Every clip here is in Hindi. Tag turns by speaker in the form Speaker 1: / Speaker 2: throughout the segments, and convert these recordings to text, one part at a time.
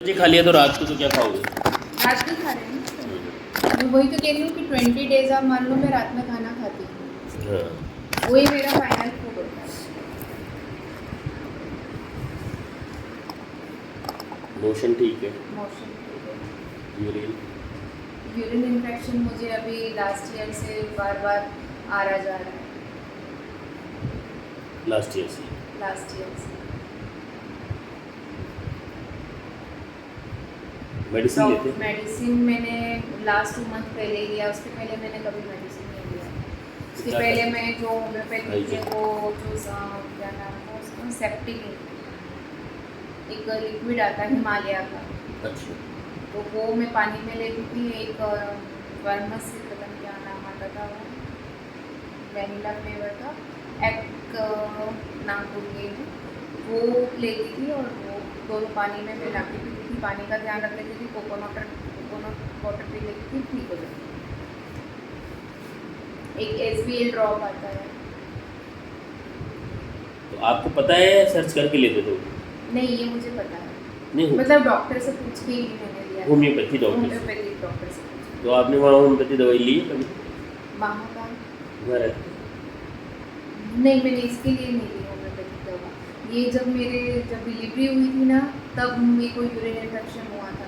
Speaker 1: जी खा लिया तो रात को तो क्या खाओगे?
Speaker 2: रात में खा रहे हैं ना। मैं वही तो कह रही हूँ कि 20 डेज आप मान लो मैं रात में खाना खाती हूँ,
Speaker 1: हाँ।
Speaker 2: वही मेरा फाइनल फूड होता है।
Speaker 1: मोशन ठीक है?
Speaker 2: मोशन ठीक है।
Speaker 1: यूरिन?
Speaker 2: यूरिन इन्फेक्शन मुझे अभी लास्ट ईयर से बार बार आ रहा जा रहा है।
Speaker 1: लास्ट ईयर से?
Speaker 2: लास्ट ईयर से
Speaker 1: मेडिसिन लेते हैं?
Speaker 2: मेडिसिन मैंने लास्ट 2 मंथ पहले ही लिया, उसके पहले मैंने कभी मेडिसिन नहीं लिया। उसके
Speaker 1: क्या
Speaker 2: पहले
Speaker 1: था?
Speaker 2: मैं जो होम्योपैथी है वो जो क्या नाम था उसका, सेप्टिक एक लिक्विड आता है हिमालय का,
Speaker 1: अच्छा।
Speaker 2: तो वो मैं पानी में लेती थी। एक वर्मस से पता नहीं क्या नाम आता था, वो वैनिला फ्लेवर का, एक नाम भूल गई हूँ, वो लेती थी और वो दोनों पानी में मिला के पीती थी। पानी का ध्यान रख लेती थी, कोकोनट वाटर पी लेती थी, ठीक हो जाती। एक SBL ड्रॉप आता है।
Speaker 1: तो आपको पता है या सर्च करके लेते थे?
Speaker 2: नहीं, ये मुझे पता है,
Speaker 1: नहीं,
Speaker 2: मतलब डॉक्टर से पूछ के ही मैंने लिया था।
Speaker 1: होम्योपैथी डॉक्टर से?
Speaker 2: होम्योपैथिक डॉक्टर से पूछ के।
Speaker 1: तो आपने वहाँ होम्योपैथी दवाई ली है कभी?
Speaker 2: वहाँ का
Speaker 1: वहाँ रहते?
Speaker 2: नहीं, मैंने इसके लिए नहीं ली होम्योपैथिक दवा। ये जब डिलीवरी हुई थी ना, तब मेरे को यूरिन इन्फेक्शन हुआ था।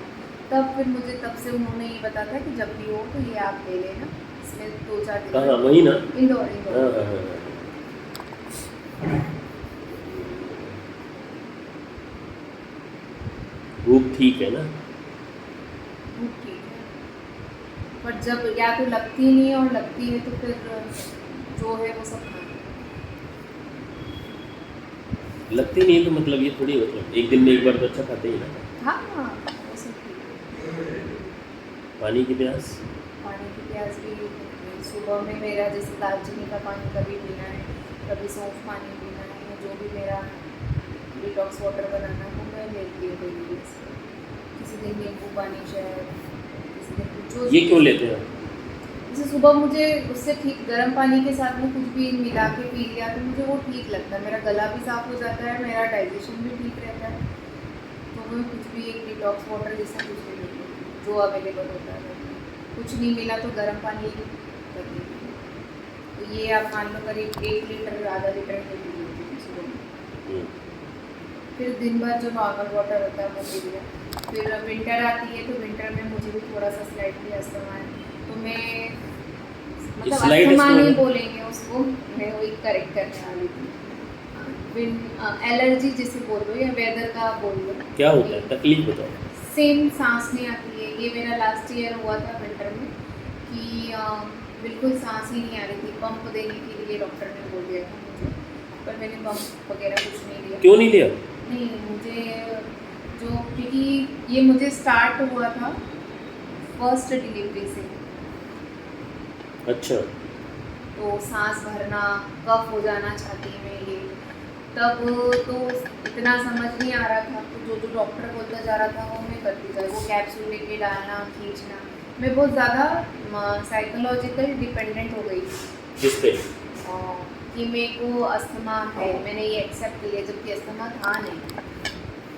Speaker 2: तब फिर मुझे तब से उन्होंने ये बताया था कि जब भी हो तो ये आप ले लेना, इसमें 2-4 दिन।
Speaker 1: कहाँ, वही ना?
Speaker 2: इंदौर
Speaker 1: हाँ
Speaker 2: इंदौर।
Speaker 1: हाँ हाँ हाँ। भूख ठीक है ना?
Speaker 2: भूख ठीक है, पर जब या तो लगती नहीं है और लगती है तो फिर जो है वो सब खाना।
Speaker 1: लगती नहीं है तो मतलब ये थोड़ी मतलब एक दिन में एक बार तो अच्छा खाते ही ना।
Speaker 2: हाँ हाँ, वो सब ठीक है।
Speaker 1: पानी की प्यास?
Speaker 2: पानी की प्यास भी सुबह में मेरा जैसे दालचीनी का पानी कभी पीना है, कभी सौंफ पानी पीना है, या जो भी मेरा डिटॉक्स वाटर बनाना है वो मैं लेती हूँ डेली बेस पे। किसी दिन नींबू पानी शायद, किसी दिन कुछ जो
Speaker 1: ये क्यों लेते हैं?
Speaker 2: जैसे सुबह मुझे उससे ठीक गर्म पानी के साथ में कुछ भी मिला के पी लिया तो मुझे वो ठीक लगता है, मेरा गला भी साफ़ हो जाता है, मेरा डाइजेशन भी ठीक रहता है। तो मैं कुछ भी एक डिटॉक्स वाटर जैसा कुछ भी लेती हूँ जो अवेलेबल होता है। कुछ नहीं मिला तो गर्म पानी कर लेती हूँ। तो ये आप मान लो करीब 1 लीटर आधा लीटर के पी लेती हूँ सुबह में। फिर दिन भर जो नॉर्मल वाटर होता है वो पी लिया। फिर विंटर आती है तो विंटर में मुझे भी थोड़ा सा स्लाइटली अस्थमा है, तो मैं मतलब
Speaker 1: स्लाइड
Speaker 2: अस्थमा
Speaker 1: अस्थमा
Speaker 2: नहीं
Speaker 1: है?
Speaker 2: बोलेंगे उसको, मैं वही करेक्ट करने वाली थी। एलर्जी जिसे बोल लो या वेदर का बोल लो।
Speaker 1: क्या होता है, तकलीफ बताओ।
Speaker 2: सेम सांस नहीं आती है, ये मेरा लास्ट ईयर हुआ था विंटर में कि बिल्कुल सांस ही नहीं आ रही थी। पंप देने के लिए डॉक्टर ने बोल दिया था मुझे, पर मैंने पंप वगैरह कुछ नहीं लिया।
Speaker 1: क्यों नहीं लिया?
Speaker 2: नहीं, मुझे जो क्योंकि ये मुझे स्टार्ट हुआ था फर्स्ट डिलीवरी से,
Speaker 1: अच्छा।
Speaker 2: तो सांस भरना, कफ हो जाना छाती में, ये तब तो इतना समझ नहीं आ रहा था, तो जो डॉक्टर बोलता जा रहा था वो मैं करती जा, वो कैप्सूल लेके डालना, खींचना। मैं बहुत ज़्यादा साइकोलॉजिकल डिपेंडेंट हो गई थी
Speaker 1: किस पे?
Speaker 2: कि मेरे को अस्थमा है, मैंने ये एक्सेप्ट किया जबकि अस्थमा था नहीं।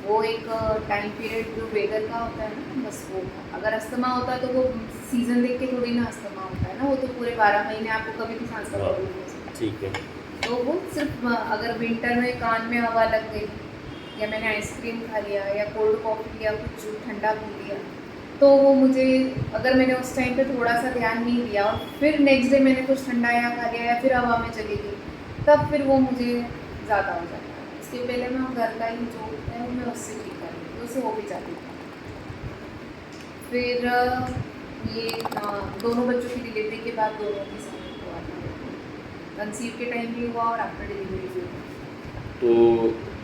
Speaker 2: वो एक टाइम पीरियड जो वेदर का होता है ना, बस वो अगर अस्थमा होता है तो वो सीज़न देख के थोड़ी ना अस्थमा होता है ना, वो तो पूरे 12 महीने आपको कभी भी सांस का
Speaker 1: हाँ,
Speaker 2: प्रॉब्लम हो सकता है।
Speaker 1: ठीक है।
Speaker 2: तो वो सिर्फ अगर विंटर में कान में हवा लग गई, या मैंने आइसक्रीम खा लिया, या कोल्ड कॉफ़ी लिया, कुछ ठंडा पी लिया, तो वो मुझे, अगर मैंने उस टाइम पे थोड़ा सा ध्यान नहीं दिया और फिर नेक्स्ट डे मैंने कुछ ठंडा या खा लिया या फिर हवा में चली गई, तब फिर वो मुझे ज़्यादा हो जाता है। इसके पहले मैं घर का ही जो होता है मैं उससे ठीक कर लेती हूँ, उससे हो भी जाती थी। फिर ये दोनों बच्चों की डिलीवरी के बाद दोनों के साथ हुआ था, कंसीव के टाइम भी हुआ और आफ्टर डिलीवरी भी हुआ।
Speaker 1: तो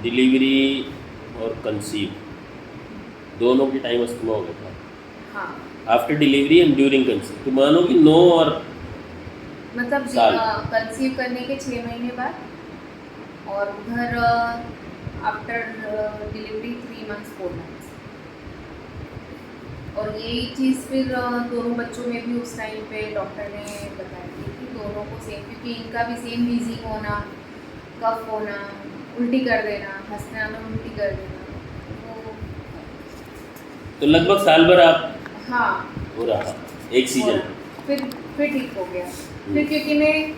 Speaker 1: डिलीवरी और कंसीव दोनों के टाइम अस्थमा हो गया था?
Speaker 2: हाँ,
Speaker 1: after delivery and during conceive तो मानो कि 9 और
Speaker 2: मतलब
Speaker 1: साल।
Speaker 2: कंसीव करने के 6 महीने बाद, और उधर आफ्टर डिलीवरी 3 मंथ्स 4 मंथ्स। और यही चीज़ फिर दोनों बच्चों में भी उस टाइम पे डॉक्टर ने बताया थी कि दोनों को सेम, क्योंकि इनका भी सेम वीजिंग होना, कफ होना, उल्टी कर देना, हंसना में उल्टी कर देना, वो
Speaker 1: तो लगभग साल भर आप
Speaker 2: हाँ
Speaker 1: हो रहा एक सीजन।
Speaker 2: फिर ठीक हो गया। फिर क्योंकि मैं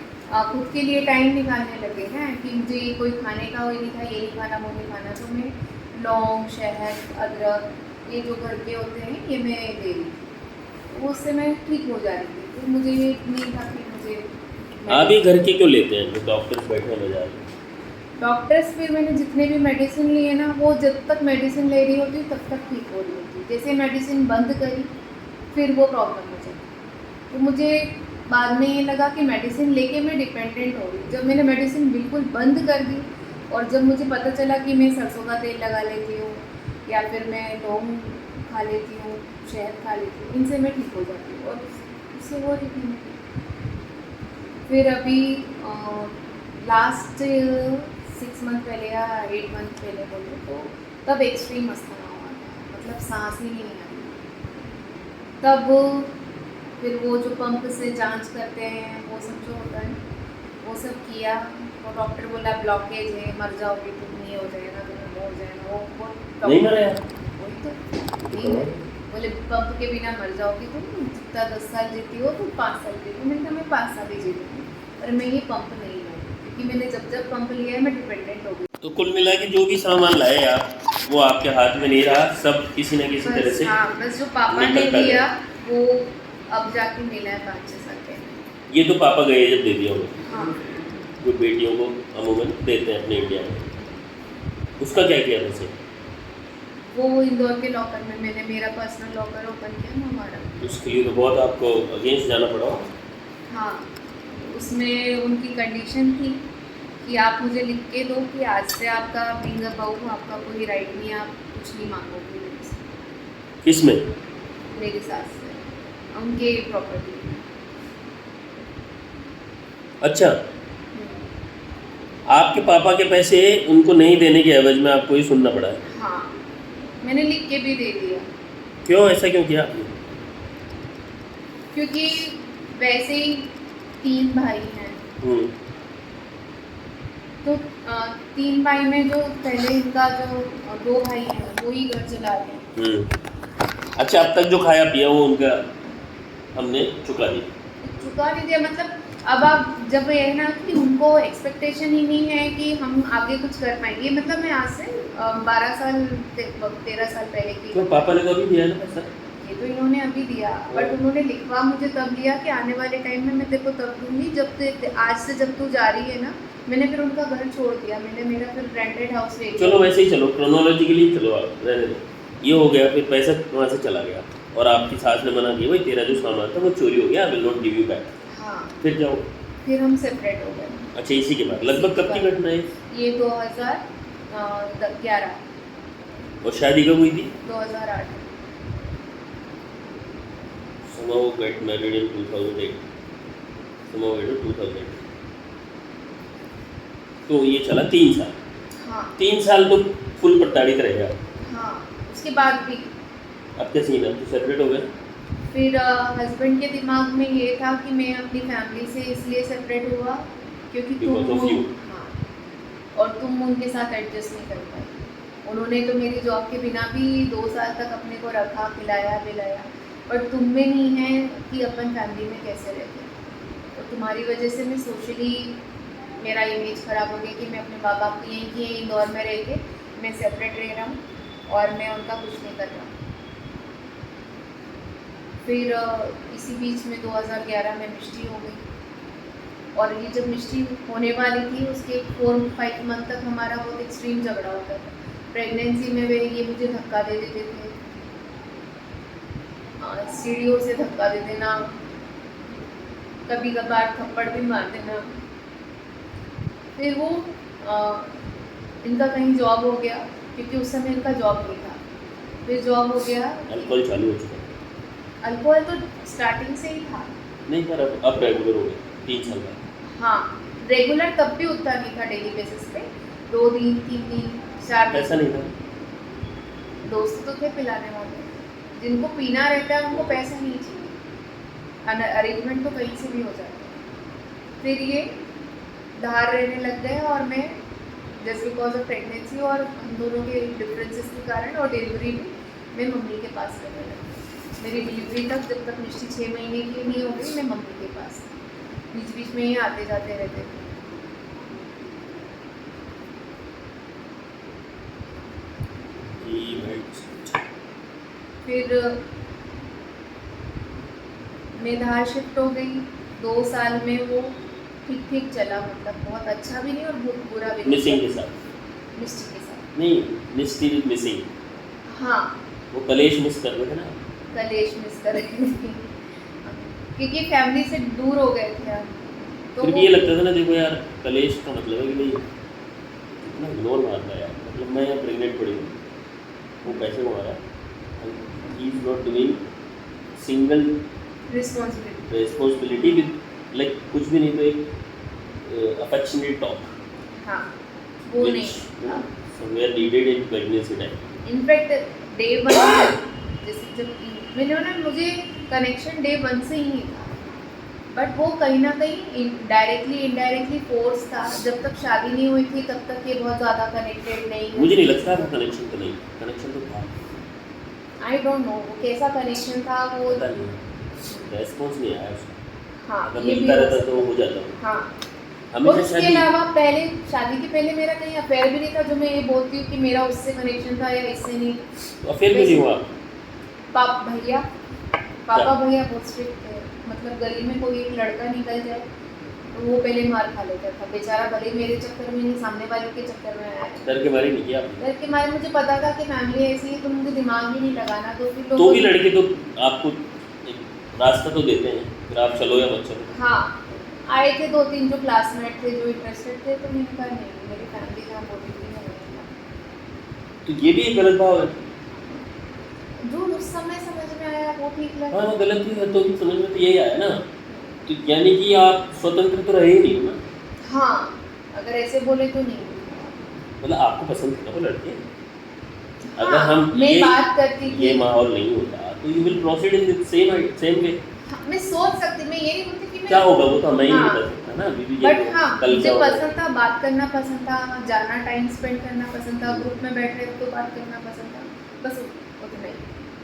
Speaker 2: खुद के लिए टाइम निकालने लगे ना कि मुझे ये कोई खाने का वही नहीं था, ये नहीं खाना वो नहीं खाना, तो मैं लौंग, शहद, अदरक, ये जो घर के होते हैं ये मैं दे रही थी, वो उससे मैं ठीक हो जा रही थी। तो मुझे ये नहीं था कि मुझे
Speaker 1: आप ही घर के क्यों लेते हैं जो डॉक्टर्स बैठे बजाय?
Speaker 2: डॉक्टर्स, फिर मैंने जितने भी मेडिसिन लिए ना, वो जब तक मेडिसिन ले रही होती तब तक ठीक हो रही होती, जैसे मेडिसिन बंद करी फिर वो प्रॉब्लम हो जाती। तो मुझे बाद में ये लगा कि मेडिसिन लेके मैं डिपेंडेंट हो गई। जब मैंने मेडिसिन बिल्कुल बंद कर दी और जब मुझे पता चला कि मैं सरसों का तेल लगा लेती हूँ या फिर मैं लौंग खा लेती हूँ, शहद खा लेती हूँ, इनसे मैं ठीक हो जाती हूँ और उससे वो ठीक नहीं होती। फिर अभी लास्ट 6 मंथ पहले या 8 मंथ पहले बोलो तो तब एक्सट्रीम अस्थमा हुआ था, मतलब सांस ही नहीं आई। तब फिर वो जो पंप से जांच करते हैं वो सब जो होता है वो सब किया, वो डॉक्टर बोला ब्लॉकेज है, मर जाओगे तुम, नहीं हो जाएगा तुम्हें, वो हो जाएगा, वो
Speaker 1: नहीं मरे आप?
Speaker 2: वही तो नहीं मरे। बोले पंप के बिना मर जाओगी तुम, जितना 10 साल जीती हो तुम 5 साल जीती हो। मैंने कहा मैं 5 साल ही जीती, पर मैं ये पंप नहीं लूँगी क्योंकि मैंने जब पंप लिया है मैं डिपेंडेंट हो गई।
Speaker 1: तो कुल मिला के जो भी सामान लाए आप वो आपके हाथ में नहीं रहा, सब किसी न किसी तरह से
Speaker 2: हाँ, बस जो पापा ने
Speaker 1: निकलता
Speaker 2: दिया
Speaker 1: गया।
Speaker 2: वो अब जाके मिला है 5-6 साल पहले।
Speaker 1: ये तो पापा गए जब दे दिया होगा,
Speaker 2: हाँ,
Speaker 1: जो बेटियों को अमूमन देते हैं अपने इंडिया में, उसका क्या किया वैसे?
Speaker 2: वो इंदौर के लॉकर में मैंने मेरा पर्सनल लॉकर ओपन किया ना हमारा।
Speaker 1: उसके लिए तो बहुत आपको अगेंस्ट जाना पड़ा।
Speaker 2: हाँ, उसमें उनकी कंडीशन थी कि आप मुझे लिख के दो कि आज से आपका बीइंग अ बहू आपका कोई राइट नहीं है, आप कुछ नहीं मांगोगे मेरे से,
Speaker 1: किसमें?
Speaker 2: मेरी सास से, उनके प्रॉपर्टी में।
Speaker 1: अच्छा, आपके पापा के पैसे उनको नहीं देने के एवज में आपको ये सुनना पड़ा है?
Speaker 2: हाँ, मैंने लिख के भी दे दिया।
Speaker 1: क्यों, ऐसा क्यों किया आपने?
Speaker 2: क्योंकि वैसे ही 3 भाई हैं, तो 3 भाई में जो पहले इनका जो 2 भाई हैं वो ही घर चला रहे हैं।
Speaker 1: अच्छा, अब तक जो खाया पिया वो उनका हमने चुका दिया।
Speaker 2: चुका नहीं दिया मतलब अब आप जब ये है ना कि उनको एक्सपेक्टेशन ही नहीं है कि हम आगे कुछ कर पाएंगे, मतलब मैं आज से 12 साल 13 साल पहले की,
Speaker 1: तो पापा ने तो अभी दिया ना पैसा?
Speaker 2: ये तो इन्होंने अभी दिया, बट उन्होंने लिखवा मुझे तब लिया कि आने वाले टाइम में मैं तेरे को तब दूंगी जब आज से जब तू जा रही है ना। मैंने फिर उनका घर छोड़ दिया, मैंने मेरा फिर रेंटेड हाउस ले लिया।
Speaker 1: चलो वैसे ही चलो, क्रोनोलॉजिकली चलो, आप रहने दो। ये हो गया, फिर पैसा वहाँ से चला गया और आपकी सास ने मना किया, भाई तेरा जो सामान था वो चोरी हो गया, I will not give you back.
Speaker 2: हाँ,
Speaker 1: फिर जाओ।
Speaker 2: फिर हम सेपरेट हो गए।
Speaker 1: अच्छा, इसी के बाद लगभग कब की घटना है
Speaker 2: ये 2011
Speaker 1: और शादी कब हुई थी?
Speaker 2: 2008।
Speaker 1: Somehow get married in 2008. Somehow get to 2008. तो ये चला 3 साल।
Speaker 2: हाँ
Speaker 1: 3 साल तो फुल प्रताड़ित रहेगा।
Speaker 2: हाँ, उसके बाद भी
Speaker 1: अब क्या सीन है, तो सेपरेट हो गए?
Speaker 2: फिर हस्बैंड के दिमाग में ये था कि मैं अपनी फैमिली से इसलिए सेपरेट हुआ क्योंकि
Speaker 1: Because of you.
Speaker 2: हाँ, और तुम उनके साथ एडजस्ट नहीं कर पाई। उन्होंने तो मेरी जॉब के बिना भी 2 साल तक अपने को रखा, खिलाया पिलाया, पर तुम में नहीं है कि अपन फैमिली में कैसे रहते हैं। तो तुम्हारी वजह से मैं सोशली मेरा इमेज ख़राब हो गया कि मैं अपने माँ बाप को यहीं की इंदौर में रह के मैं सेपरेट रह रहा हूँ और मैं उनका कुछ नहीं कर रहा। फिर इसी बीच में 2011 में मिष्टी हो गई और ये जब मिष्टी होने वाली थी उसके 4-5 मंथ तक हमारा बहुत एक्सट्रीम झगड़ा होता था। प्रेगनेंसी में वे ये मुझे धक्का दे देते थे, सीढ़ियों से धक्का दे देना, कभी कभार थप्पड़ भी मार देना। फिर वो इनका कहीं जॉब हो गया क्योंकि उस समय इनका जॉब नहीं था, फिर जॉब हो गया।
Speaker 1: अल्कोहल चालू हो चुका?
Speaker 2: अल्कोहल तो स्टार्टिंग से ही था।
Speaker 1: नहीं, पर अब रेगुलर हो गया 3 साल बाद।
Speaker 2: हाँ, रेगुलर तब भी उतना नहीं था, डेली बेसिस पे 2 दिन 3 दिन 4 दिन।
Speaker 1: ऐसा नहीं था?
Speaker 2: दोस्त तो थे पिलाने वाले, जिनको पीना रहता है उनको पैसा नहीं चाहिए, अरेंजमेंट तो कहीं से भी हो जाता है। फिर ये धार रहने लग गए और मैं जस्ट बिकॉज ऑफ प्रेगनेंसी और हम दोनों के डिफरेंसेस के कारण और डिलीवरी में मैं मम्मी के पास रहने लगी। मेरी डिलीवरी तक, जब तक मिष्टी 6 महीने की नहीं हो गई, मैं मम्मी के पास थी। बीच बीच में ही आते जाते रहते थे।
Speaker 1: जी भाई।
Speaker 2: फिर मैं धार शिफ्ट हो गई। 2 साल में वो ठीक ठीक चला, मतलब बहुत अच्छा भी नहीं और बहुत बुरा भी नहीं।
Speaker 1: मिसिंग के साथ
Speaker 2: मिष्टी के साथ।
Speaker 1: नहीं, मिस्टी मिसिंग,
Speaker 2: हाँ,
Speaker 1: वो कलेश मिस कर रहे थे ना।
Speaker 2: कलेश मिस कर रही थी क्योंकि फैमिली से दूर हो गए थे हम। तो
Speaker 1: फिर भी
Speaker 2: वो
Speaker 1: ये लगता था ना, देखो यार, कलेश का मतलब है कि भाई इतना इग्नोर मारता है यार, मतलब मैं यहाँ प्रेग्नेंट पड़ी हूँ, वो पैसे कमा रहा है, he is not doing single responsibility with like कुछ भी नहीं तो एक अफेक्शनेट टॉक
Speaker 2: हाँ, वो
Speaker 1: which
Speaker 2: नहीं था।
Speaker 1: somewhere needed in pregnancy time.
Speaker 2: In fact day 1 जैसे जब मैंने ना, मुझे कनेक्शन डे 1 से ही नहीं था, बट वो कहीं ना कहीं डायरेक्टली इनडायरेक्टली फोर्स था। जब तक शादी नहीं हुई थी तब तक ये बहुत ज़्यादा कनेक्टेड नहीं है।
Speaker 1: मुझे नहीं लगता था कनेक्शन तो नहीं, कनेक्शन तो था,
Speaker 2: आई डोंट नो वो कैसा कनेक्शन था वो।
Speaker 1: पता नहीं, रेस्पॉन्स नहीं आया उसका।
Speaker 2: हाँ,
Speaker 1: अगर
Speaker 2: ये भी
Speaker 1: मिलता
Speaker 2: हो
Speaker 1: रहता
Speaker 2: सकता
Speaker 1: तो
Speaker 2: है।
Speaker 1: हो जाता।
Speaker 2: हाँ, और
Speaker 1: हमेशा
Speaker 2: उसके
Speaker 1: शादी
Speaker 2: अलावा पहले शादी के पहले मेरा कहीं अफेयर भी नहीं था, जो मैं ये बोलती हूँ कि मेरा उससे कनेक्शन था या इससे नहीं।
Speaker 1: तो फिर भी नहीं हुआ।
Speaker 2: भैया पापा भैया बहुत स्ट्रिक्ट थे, मतलब गली में कोई एक लड़का निकल जाए तो वो पहले मार खा लेता था बेचारा, भले ही मेरे चक्कर में नहीं, सामने वाले के चक्कर में आया।
Speaker 1: डर के बारे नहीं किया आपने?
Speaker 2: डर के मारे मुझे पता था कि फैमिली ऐसी है, तो मुझे दिमाग भी नहीं लगाना। तो फिर
Speaker 1: तो भी लड़के तो आपको एक रास्ता तो देते हैं, फिर आप चलो या मत चलो।
Speaker 2: हाँ, आए थे 2-3 जो क्लासमेट थे जो इंटरेस्टेड थे, तो मैंने कहा नहीं, मेरी फैमिली जहाँ बोली थी मैं वहीं था।
Speaker 1: तो ये भी एक गलत भाव है।
Speaker 2: जो उस समय समझ में आया वो ठीक लगा।
Speaker 1: हाँ, वो गलत ही है तो भी समझ में तो यही आया ना, तो यानी कि आप स्वतंत्र तो रहे ही नहीं हो ना।
Speaker 2: हाँ, अगर ऐसे बोले तो नहीं।
Speaker 1: मतलब आपको पसंद था वो लड़के,
Speaker 2: हाँ,
Speaker 1: अगर हम
Speaker 2: मैं बात करती थी,
Speaker 1: ये माहौल नहीं होता तो you will proceed in the same way.
Speaker 2: हाँ, मैं सोच सकती, मैं ये नहीं बोलती कि मैं
Speaker 1: क्या होगा वो तो हमें ही नहीं
Speaker 2: हाँ,
Speaker 1: बता सकता ना अभी भी।
Speaker 2: बट हाँ,
Speaker 1: कल
Speaker 2: मुझे
Speaker 1: क्या होगा।
Speaker 2: पसंद था, बात करना पसंद था, जाना टाइम स्पेंड करना पसंद था, ग्रुप में बैठ रहे तो बात करना पसंद था, बस उतना ही।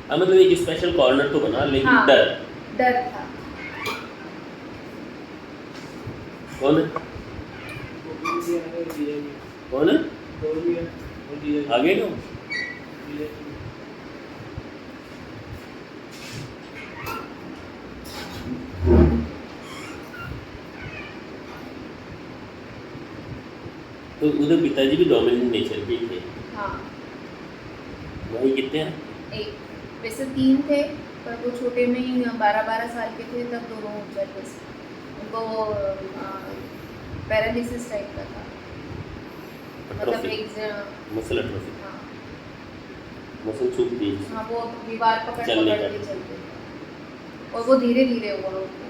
Speaker 1: हाँ, मतलब एक स्पेशल कॉर्नर तो बना, लेकिन
Speaker 2: हाँ,
Speaker 1: डर
Speaker 2: था।
Speaker 1: कौन है? कौन है आगे क्यों? तो उधर पिताजी भी डोमिनेंट नेचर के थे।
Speaker 2: हाँ,
Speaker 1: भाई कितने हैं?
Speaker 2: एक, वैसे 3 थे, पर वो छोटे में ही 12-12 साल के थे तब दोनों हो जाते थे। उनको पैरालिसिस टाइप का था, मतलब
Speaker 1: मसल एट्रोफी,
Speaker 2: हाँ,
Speaker 1: मसल सूख दी।
Speaker 2: हाँ, वो दीवार पकड़
Speaker 1: चलने
Speaker 2: पकड़
Speaker 1: का।
Speaker 2: के चलते थे, और वो धीरे धीरे हुआ उनको।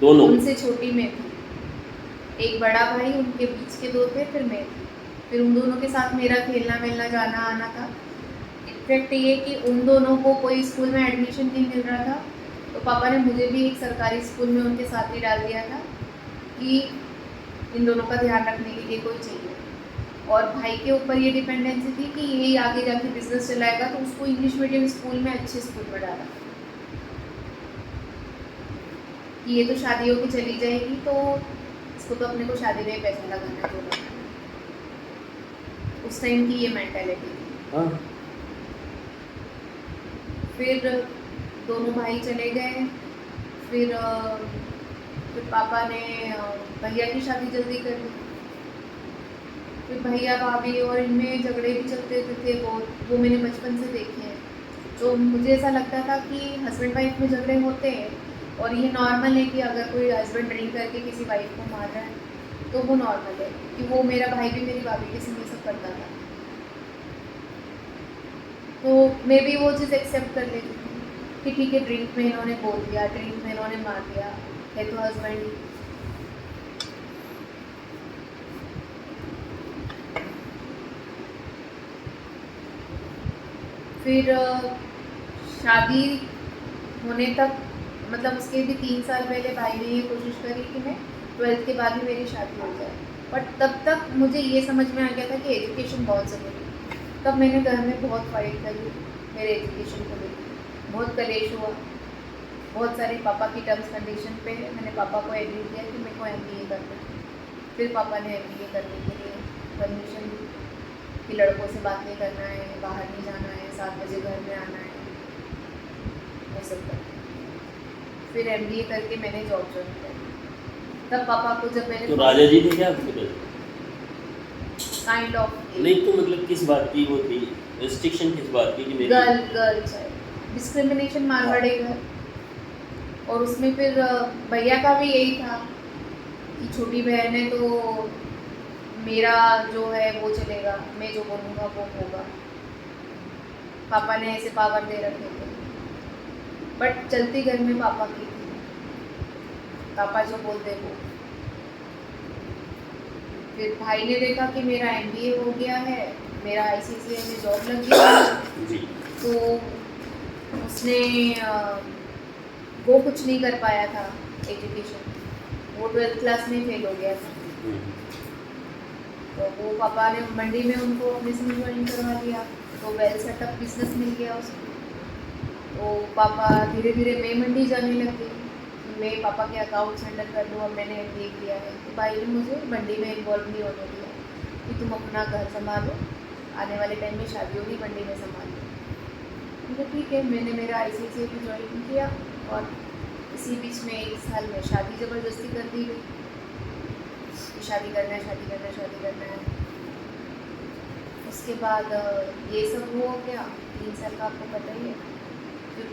Speaker 1: दोनों
Speaker 2: उनसे छोटी मैं थी, एक बड़ा भाई, उनके बीच के 2 थे, फिर मैं थी। फिर उन दोनों के साथ मेरा खेलना मिलना जाना आना था। इनफैक्ट ये कि उन दोनों को कोई स्कूल में एडमिशन नहीं मिल रहा था, तो पापा ने मुझे भी एक सरकारी स्कूल में उनके साथ ही डाल दिया था कि इन दोनों का ध्यान रखने के लिए कोई चाहिए। और भाई के ऊपर ये डिपेंडेंसी थी कि ये आगे जाके बिजनेस चलाएगा, तो उसको इंग्लिश मीडियम स्कूल में, अच्छे स्कूल में डाला कि ये तो शादी होकर चली जाएगी, तो इसको तो अपने को शादी में पैसा लगाना है, जो लगाना है। उस टाइम की ये मेंटालिटी थी।
Speaker 1: हाँ।
Speaker 2: फिर दोनों भाई चले गए, फिर पापा ने भैया की शादी जल्दी कर दी। फिर भैया भाभी और इनमें झगड़े भी चलते थे, वो मैंने बचपन से देखे हैं। तो मुझे ऐसा लगता था कि हस्बैंड वाइफ में झगड़े होते हैं और ये नॉर्मल है कि अगर कोई हस्बैंड ड्रिंक करके किसी वाइफ को मार रहा है तो वो नॉर्मल है, कि वो मेरा भाई भी मेरी भाभी के समय सब करता था, तो मैं भी वो चीज़ एक्सेप्ट कर लेती थी कि ठीक है, ड्रिंक में इन्होंने बोल दिया, ड्रिंक में इन्होंने मार दिया है, तो हस्बैंड। फिर शादी होने तक, मतलब उसके भी 3 साल पहले भाई ने ये कोशिश करी कि मैं 12th के बाद ही मेरी शादी हो जाए, बट तब तक मुझे ये समझ में आ गया था कि एजुकेशन बहुत ज़रूरी है। तब मैंने घर में बहुत फाइट करी मेरे एजुकेशन को लेकर, बहुत कलेश हुआ, बहुत सारे पापा की टर्म्स कंडीशन पे मैंने पापा को एग्री किया कि मेरे को MBA करना है। फिर पापा ने MBA करने के लिए परमिशन दी कि लड़कों से बात नहीं करना है, बाहर नहीं जाना है, 7 बजे घर में आना है, वो सब कर। फिर MBA करके मैंने जॉब ज्वाइन करी। तब पापा को जब मैंने
Speaker 1: तो राजा जी थे क्या आपके पास?
Speaker 2: काइंड ऑफ
Speaker 1: नहीं तो मतलब किस बात की वो थी, रिस्ट्रिक्शन किस बात की कि मेरी
Speaker 2: गर्ल चाइल्ड डिस्क्रिमिनेशन, मारवाड़ी घर। और उसमें फिर भैया का भी यही था कि छोटी बहन है तो मेरा जो है वो चलेगा, मैं जो बोलूँगा वो होगा। पापा ने ऐसे पावर दे रखे थे, बट चलती घर में पापा की थी, पापा जो बोलते वो। फिर भाई ने देखा कि मेरा MBA हो गया है, मेरा ICCI में जॉब लग गया है,
Speaker 1: जी
Speaker 2: तो उसने वो कुछ नहीं कर पाया था एजुकेशन, वो 12th क्लास में फेल हो गया था। तो वो पापा ने मंडी में उनको अपने से ज्वाइन करवा दिया, तो वेल सेटअप बिजनेस मिल गया उसको। तो पापा धीरे धीरे मैं मंडी जाने लग गई, मैं पापा के अकाउंट्स हैंडल कर लूँ। अब मैंने MBA किया है तो भाई ने मुझे मंडी में इन्वॉल्व नहीं होने दिया कि तुम अपना घर संभालो, आने वाले टाइम में शादी होगी, मंडी में संभालो। मुझे ठीक है, मैंने मेरा ICCI भी ज्वाइन किया और इसी बीच में 1 साल में शादी ज़बरदस्ती कर दी गई कि शादी करना है, शादी करना है, शादी करना है। उसके बाद ये सब हो गया, 3 साल का आपको पता ही है। फिर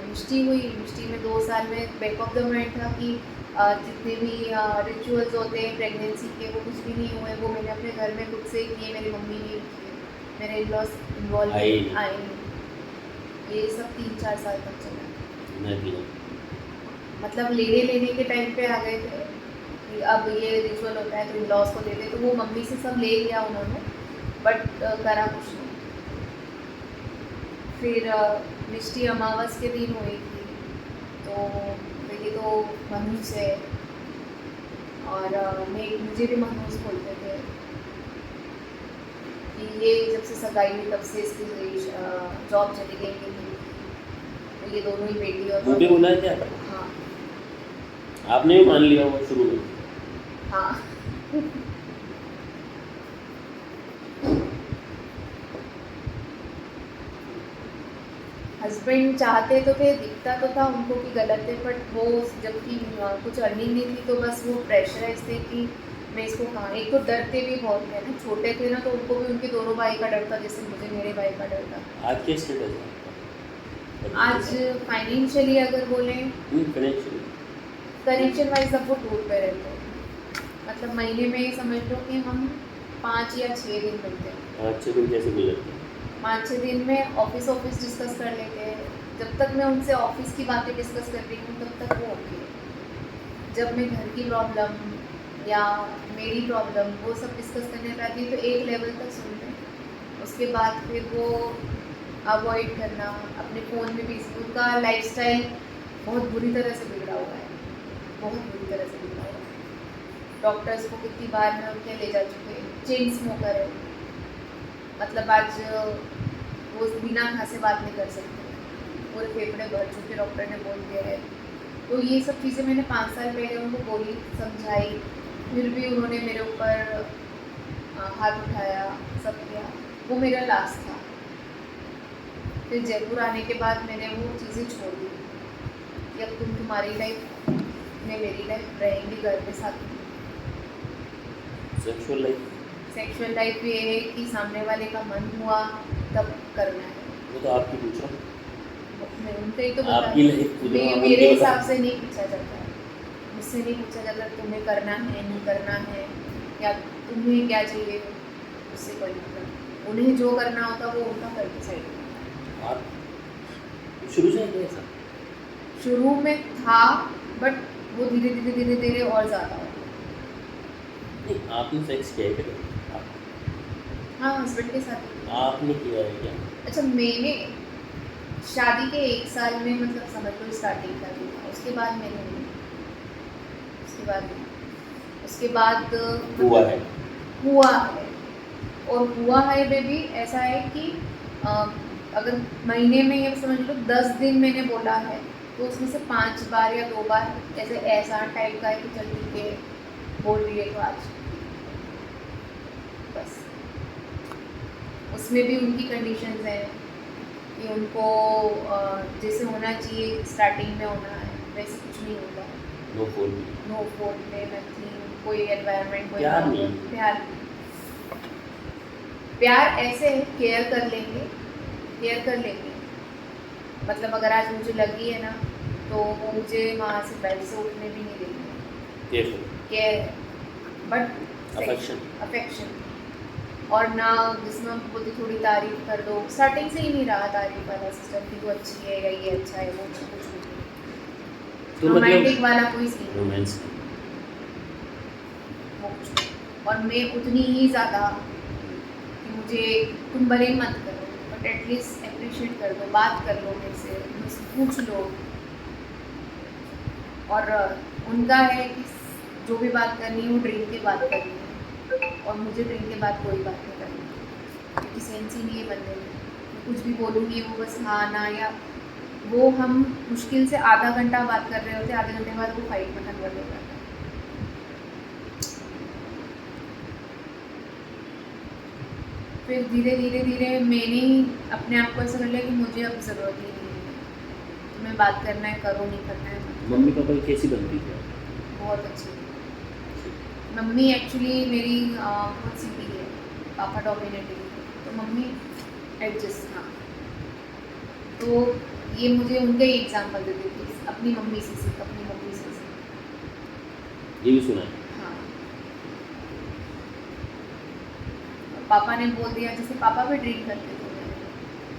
Speaker 2: मिष्टी हुई, मिष्टी में 2 साल में बैक ऑफ द माइंड था कि जितने भी रिचुअल्स होते हैं प्रेगनेंसी के वो कुछ भी नहीं हुए, वो मैंने अपने घर में खुद से ही किए, मेरी मम्मी ने किए, मेरे इन-लॉज इन्वॉल्व आए नहीं। ये सब 3-4 साल तक चला।
Speaker 1: मैं भी
Speaker 2: मतलब लेने के टाइम पे आ गए थे कि अब ये रिचुअल होता है तो इन-लॉज को दे दे, तो वो मम्मी से सब ले लिया उन्होंने, बट करा कुछ नहीं। फिर मिष्टी अमावस के दिन हुई थी, तो ये तो मनहूस है और मुझे भी मनहूस बोलते थे कि ये जब से सगाई हुई तब से इसकी जॉब चली गई थी, तो ये दोनों ही बेटी और
Speaker 1: मुझे बोला है क्या?
Speaker 2: हाँ
Speaker 1: आपने भी मान लिया वो शुरू में?
Speaker 2: हाँ हस्बैंड चाहते तो थे, दिखता तो था उनको कि गलत है, बट वो जबकि कुछ अर्निंग नहीं थी तो बस वो प्रेशराइज थे कि मैं इसको कहाँ। एक तो डरते भी बहुत थे ना, छोटे थे ना, तो उनको भी उनके दोनों भाई का डर था जैसे मुझे मेरे भाई का डर था।
Speaker 1: आज क्या स्टेटस है?
Speaker 2: आज फाइनेंशियली अगर बोलें,
Speaker 1: फाइनेंशियली
Speaker 2: कनेक्शन वाइज सब वो टूर पे रहते हैं। मतलब महीने में समझ लो कि हम 5 या 6 दिन मिलते हैं।
Speaker 1: 5-6 दिन कैसे गुजरते हैं?
Speaker 2: 5-6 दिन में ऑफिस डिस्कस कर लेते हैं। जब तक मैं उनसे ऑफिस की बातें डिस्कस कर रही हूँ तब तक वो ओके है। जब मैं घर की प्रॉब्लम या मेरी प्रॉब्लम वो सब डिस्कस करने पे आती है तो एक लेवल तक सुनते हैं, उसके बाद फिर वो अवॉइड करना, अपने फ़ोन में भी। उनका लाइफस्टाइल बहुत बुरी तरह से बिगड़ा हुआ है, बहुत बुरी तरह से बिगड़ा हुआ है। डॉक्टर्स को कितनी बार में उनके ले जा चुके हैं, चेन स्मोकर है, मतलब आज वो बिना खांसे बात नहीं कर सकते, पूरे फेफड़े भर चुके, डॉक्टर ने बोल दिया है। तो ये सब चीज़ें मैंने 5 साल पहले उनको बोली, समझाई, फिर भी उन्होंने मेरे ऊपर हाथ उठाया, सब किया। वो मेरा लास्ट था। फिर जयपुर आने के बाद मैंने वो चीज़ें छोड़ दी कि अब तुम्हारी लाइफ में मेरी लाइफ रहेंगी घर के साथ। सेक्सुअल लाइफ भी ये है कि सामने वाले का मन हुआ तब करना है।
Speaker 1: वो तो आपकी पूछ रहा हूँ,
Speaker 2: मैं उनका ही तो
Speaker 1: आपकी लाइफ खुद
Speaker 2: मेरे हिसाब से नहीं पूछा जाता है, मुझसे नहीं पूछा जाता तुम्हें करना है नहीं करना है, या तुम्हें क्या चाहिए, उससे कोई मतलब। उन्हें जो करना होता वो उनका करके साइड।
Speaker 1: आप शुरू से है ऐसा?
Speaker 2: शुरू में था, बट वो धीरे धीरे धीरे धीरे और ज़्यादा हो।
Speaker 1: नहीं, आपने सेक्स किया है कभी?
Speaker 2: हाँ, हस्बैंड के साथ।
Speaker 1: आपने किया है क्या?
Speaker 2: अच्छा, मैंने शादी के 1 साल में मतलब समझ लो स्टार्टिंग कर दी था, उसके बाद मैंने नहीं, उसके बाद
Speaker 1: हुआ है?
Speaker 2: हुआ है, और हुआ है बेबी ऐसा है कि अगर महीने में ये समझ लो 10 दिन मैंने बोला है तो उसमें से 5 बार या 2 बार ऐसे ऐसा टाइप का है कि चल ठीक है बोल रही है तो आज बस। उसमें भी उनकी कंडीशंस हैं कि उनको जैसे होना चाहिए स्टार्टिंग में होना है वैसे कुछ नहीं होता।
Speaker 1: No phone.
Speaker 2: नो फोन में नथिंग, कोई एनवायरनमेंट, कोई
Speaker 1: प्यार
Speaker 2: माहौल,
Speaker 1: नहीं।
Speaker 2: प्यार ऐसे है केयर कर लेंगे। मतलब अगर आज मुझे लगी है ना तो वो मुझे वहाँ से बेड से उठने भी नहीं देंगे। केयर है बट अफेक्शन और ना जिसमें हम बोलते थोड़ी तारीफ कर दो। स्टार्टिंग से ही नहीं रहा तारीफ वाला सिस्टम कि वो अच्छी है या ये अच्छा है वो कुछ नहीं।
Speaker 1: तो
Speaker 2: रोमांटिक वाला कोई सीन
Speaker 1: रोमांस
Speaker 2: वो कुछ नहीं। और मैं उतनी ही ज़्यादा कि मुझे तुम भले ही मत करो बट एटलीस्ट अप्रिशिएट कर दो, बात कर लो मेरे से, मुझसे पूछ लो। और उनका है कि जो भी बात करनी है वो ड्रिंक के बाद करनी है और मुझे ड्रिंक के बाद कोई बात नहीं करनी क्योंकि सेंस ही नहीं है बंदे में। मैं कुछ भी बोलूँगी वो बस हाँ ना या वो हम मुश्किल से आधा घंटा बात कर रहे होते, आधे घंटे बाद वो फाइट में कन्वर्ट हो जाता है। फिर धीरे धीरे मैंने ही अपने आप को ऐसा कर लिया कि मुझे अब ज़रूरत ही नहीं है, तुम्हें बात करना है करो, नहीं करना है मत।
Speaker 1: मम्मी पापा की कैसी बनती है?
Speaker 2: बहुत अच्छी। मम्मी एक्चुअली मेरी बहुत सीधी है, पापा डोमिनेटिंग है तो मम्मी एडजस्ट। हाँ तो ये मुझे उनका ही एग्जाम्पल देती थी, अपनी मम्मी से सीख, अपनी मम्मी से सीख।
Speaker 1: ये भी सुना है।
Speaker 2: हाँ पापा ने बोल दिया, जैसे पापा भी ड्रिंक करते थे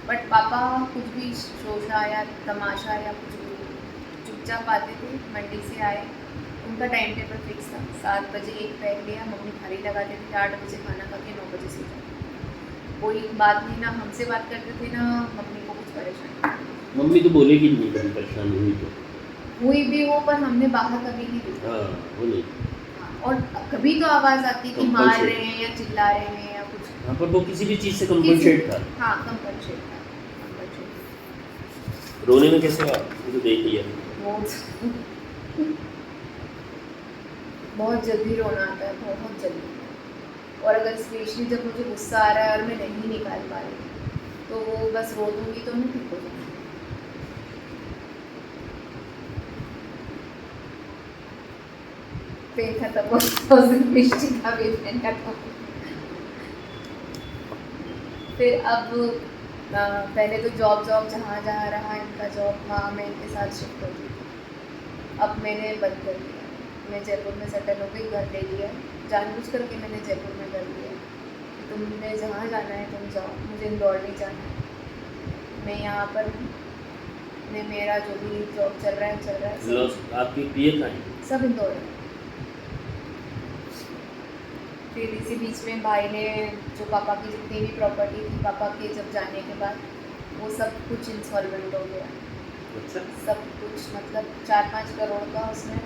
Speaker 2: बट पापा कुछ भी शोशा या तमाशा या कुछ भी चुपचाप आते थे। मंडी से आए, उनका टाइम टेबल फिक्स था, 7 बजे एक पैक लिया, मम्मी थाली लगाते थे, 8 बजे खाना खा के 9 बजे सो जाते। कोई बात नहीं, ना हमसे बात करते थे ना मम्मी को कुछ परेशानी।
Speaker 1: मम्मी तो बोलेगी नहीं कभी परेशान हुई तो।
Speaker 2: हुई भी हो पर हमने बाहर कभी नहीं देखा।
Speaker 1: हाँ वो नहीं।
Speaker 2: हाँ, और कभी तो आवाज़ आती कि मार रहे हैं या चिल्ला रहे हैं या कुछ।
Speaker 1: हाँ पर वो किसी भी चीज़ से कंपनसेट था।
Speaker 2: हाँ कंपनसेट था।
Speaker 1: रोने में कैसे हुआ? वो तो देख लिया।
Speaker 2: बहुत जल्दी रोना आता है, बहुत जल्दी। और अगर स्पेशली जब मुझे गुस्सा आ रहा है और मैं नहीं निकाल पा रही तो वो बस रो दूँगी तो मैं ठीक हो जाऊँगी। पेन खत्म हो तो मिष्टी का भी पेन खत्म। फिर अब पहले तो जॉब जहाँ रहा इनका जॉब, वहाँ मैं इनके साथ शिफ्ट होती थी। अब मैंने बंद कर दिया, मैं जयपुर में सेटल हो गई, घर ले लिया, जानबूझ करके मैंने जयपुर में कर लिया। तुमने जहाँ जाना है तुम जाओ, मुझे इंदौर नहीं जाना है, मैं यहाँ पर हूँ। मैं मेरा जो भी जॉब चल रहा है
Speaker 1: आपकी पीए कहाँ है?
Speaker 2: सब इंदौर है। फिर इसी बीच में भाई ने जो पापा की जितनी भी प्रॉपर्टी थी पापा के जब जाने के बाद वो सब कुछ इंसॉल्वेंट हो गया।
Speaker 1: अच्छा।
Speaker 2: सब कुछ मतलब 4-5 करोड़ का उसने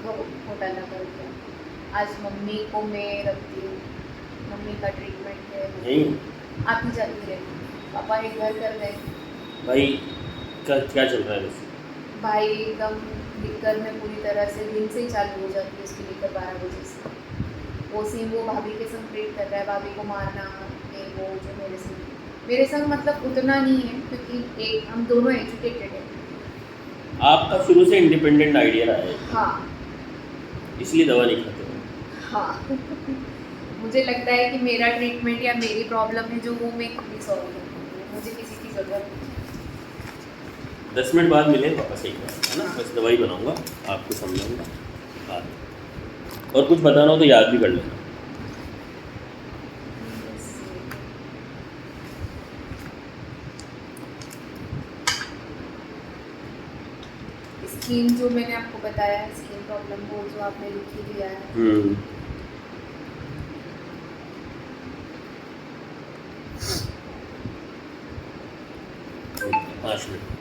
Speaker 2: घोटाला कर दिया। आज मम्मी को मैं रखती हूँ, मम्मी का ट्रीटमेंट है, आती जाती रहती। पापा एक घर कर गए।
Speaker 1: भाई क्या चल रहा है वैसे?
Speaker 2: भाई एकदम लिकर में पूरी तरह से दिन से ही चालू हो जाती है उसकी लिकर 12 बजे से। वो सीन वो भाभी के संग ट्रीट कर रहा है, भाभी को मारना ये वो जो मेरे संग मतलब उतना नहीं है क्योंकि एक हम दोनों एजुकेटेड हैं।
Speaker 1: आपका शुरू से इंडिपेंडेंट आइडिया रहा है।
Speaker 2: हाँ
Speaker 1: इसलिए दवा नहीं खाते हो।
Speaker 2: हाँ मुझे लगता है कि मेरा ट्रीटमेंट या मेरी प्रॉब्लम है जो वो मैं खुद ही सॉल्व कर दूँगी, मुझे किसी की ज़रूरत नहीं।
Speaker 1: 10 मिनट बाद मिले वापस एक बार, है ना? बस दवाई बनाऊंगा, आपको समझाऊंगा बात, और कुछ बताना हो तो याद भी कर लेना।
Speaker 2: स्किन जो मैंने आपको बताया है, स्किन प्रॉब्लम वो जो आपने लिख ही दिया है।
Speaker 1: 5 मिनट।